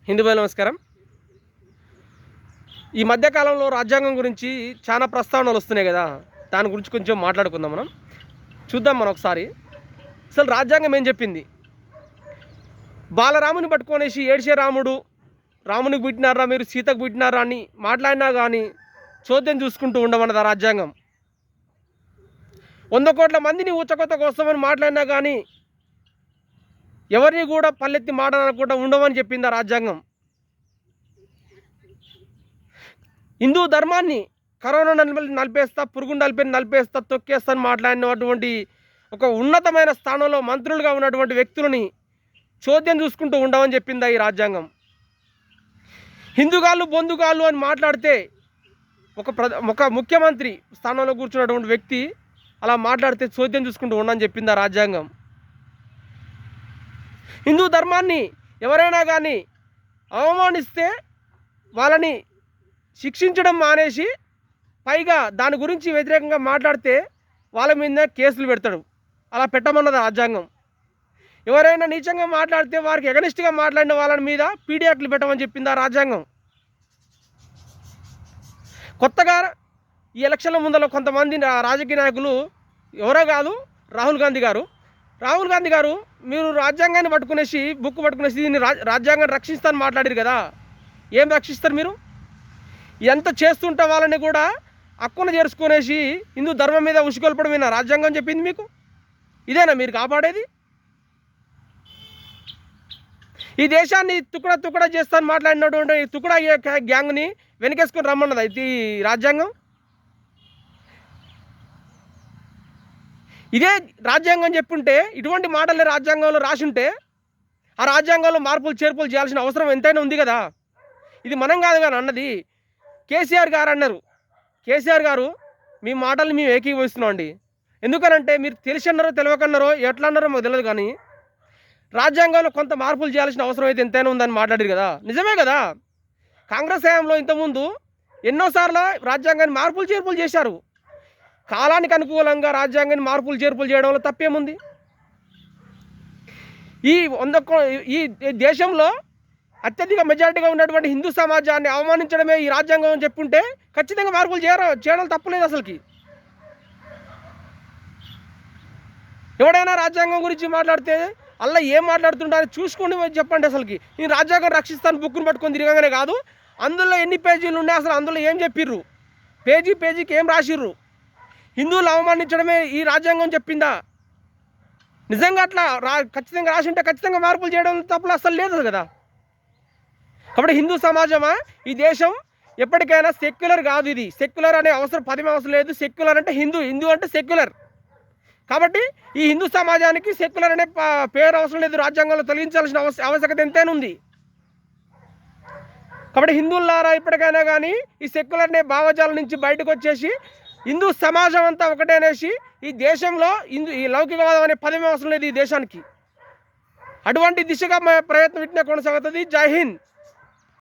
హిందూ నమస్కారం. ఈ మధ్యకాలంలో రాజ్యాంగం గురించి చాలా ప్రస్తావనలు వస్తున్నాయి కదా, దాని గురించి కొంచెం మాట్లాడుకుందాం. చూద్దాం ఒకసారి అసలు రాజ్యాంగం ఏం చెప్పింది. బాలరాముని పట్టుకొనేసి ఏడ్చే రామునికి పుట్టినారా మీరు సీతకు పుట్టినారా అని మాట్లాడినా కానీ చోద్యం చూసుకుంటూ ఉండమన్నది ఆ రాజ్యాంగం. 100 కోట్ల మందిని ఊచకొత్త కోసమని మాట్లాడినా కానీ ఎవరిని కూడా పల్లెత్తి మాట్లాడకుండా ఉండమని చెప్పింది ఆ రాజ్యాంగం. హిందూ ధర్మాన్ని కరోనా నలిపేస్తా, పురుగును నలిపేస్తా, తొక్కేస్తాను మాట్లాడినటువంటి ఒక ఉన్నతమైన స్థానంలో మంత్రులుగా ఉన్నటువంటి వ్యక్తులని చోద్యం చూసుకుంటూ ఉండమని చెప్పిందా ఈ రాజ్యాంగం. హిందుగాళ్ళు బొందుగాళ్ళు అని మాట్లాడితే ఒక ముఖ్యమంత్రి స్థానంలో కూర్చున్నటువంటి వ్యక్తి అలా మాట్లాడితే చోద్యం చూసుకుంటూ ఉండని చెప్పింది ఆ రాజ్యాంగం. హిందూ ధర్మాన్ని ఎవరైనా కానీ అవమానిస్తే వాళ్ళని శిక్షించడం మానేసి పైగా దాని గురించి వ్యతిరేకంగా మాట్లాడితే వాళ్ళ మీద కేసులు పెడతాడు. అలా పెట్టమన్నది రాజ్యాంగం. ఎవరైనా నీచంగా మాట్లాడితే వారికి ఎగనిస్ట్గా మాట్లాడిన వాళ్ళ మీద పీడియాక్ట్లు పెట్టమని చెప్పింది ఆ రాజ్యాంగం. కొత్తగా ఈ ఎలక్షన్ల ముందర కొంతమంది రాజకీయ నాయకులు ఎవరో కాదు, రాహుల్ గాంధీ గారు మీరు రాజ్యాంగాన్ని పట్టుకునేసి బుక్ పట్టుకునేసి దీన్ని రాజ్యాంగాన్ని రక్షిస్తాను మాట్లాడారు కదా, ఏం రక్షిస్తారు మీరు? ఎంత చేస్తుంటే వాళ్ళని కూడా హక్కును చేర్చుకునేసి హిందూ ధర్మం మీద ఉసుకొల్పడమేనా రాజ్యాంగం చెప్పింది మీకు? ఇదేనా మీరు కాపాడేది? ఈ దేశాన్ని తుకుడా చేస్తాను మాట్లాడినటువంటి తుకుడా గ్యాంగ్ని వెనకేసుకొని రమ్మన్నది అయితే ఈ రాజ్యాంగం. ఇదే రాజ్యాంగం చెప్పుంటే, ఇటువంటి మాటలే రాజ్యాంగంలో రాసుంటే ఆ రాజ్యాంగంలో మార్పులు చేర్పులు చేయాల్సిన అవసరం ఎంతైనా ఉంది కదా. ఇది మనం కాదు కానీ అన్నది కేసీఆర్ గారు అన్నారు. కేసీఆర్ గారు మీ మాటలు మేము ఏకీభవిస్తున్నాం అండి. ఎందుకనంటే మీరు తెలిసి అన్నారో తెలియకన్నారో ఎట్లా అన్నారో మాకు తెలియదు, కానీ రాజ్యాంగంలో కొంత మార్పులు చేయాల్సిన అవసరం అయితే ఎంతైనా ఉందని మాట్లాడారు కదా. నిజమే కదా. కాంగ్రెస్ హయాంలో ఇంతకుముందు ఎన్నోసార్లు రాజ్యాంగాన్ని మార్పులు చేర్పులు చేశారు. కాలానికి అనుకూలంగా రాజ్యాంగాన్ని మార్పులు చేర్పులు చేయడం వల్ల తప్పేముంది? ఈ దేశంలో అత్యధిక మెజారిటీగా ఉన్నటువంటి హిందూ సమాజాన్ని అవమానించడమే ఈ రాజ్యాంగం అని చెప్పుంటే ఖచ్చితంగా మార్పులు చేయడం తప్పులేదు. అసలుకి ఎవడైనా రాజ్యాంగం గురించి మాట్లాడితే అలా ఏం మాట్లాడుతుంటారో చూసుకొని చెప్పండి. అసలుకి నేను రాజ్యాంగం రక్షిస్తాను బుక్ను పట్టుకొని తిరగగానే కాదు, అందులో ఎన్ని పేజీలు ఉన్నాయి, అసలు అందులో ఏం చెప్పిర్రు, పేజీకి ఏం రాసిర్రు, హిందువులు అవమానించడమే ఈ రాజ్యాంగం చెప్పిందా? నిజంగా అట్లా ఖచ్చితంగా రాసి ఉంటే ఖచ్చితంగా మార్పులు చేయడం తప్పులు అసలు లేదు కదా. కాబట్టి హిందూ సమాజమా, ఈ దేశం ఎప్పటికైనా సెక్యులర్ కాదు. ఇది సెక్యులర్ అనే పదం అవసరం లేదు. సెక్యులర్ అంటే హిందూ అంటే సెక్యులర్. కాబట్టి ఈ హిందూ సమాజానికి సెక్యులర్ అనే పేరు అవసరం లేదు. రాజ్యాంగంలో తొలగించాల్సిన ఆవశ్యకత ఎంతైనా ఉంది. కాబట్టి హిందువులారా ఇప్పటికైనా కానీ ఈ సెక్యులర్ అనే భావజాలం నుంచి బయటకు వచ్చేసి హిందూ సమాజం అంతా ఒకటేనేసి ఈ దేశంలో ఈ లౌకికవాదం అనే పదమే అవసరం లేదు ఈ దేశానికి. అటువంటి దిశగా ప్రయత్నం ఇట్నే కొనసాగుతుంది. జై హింద్.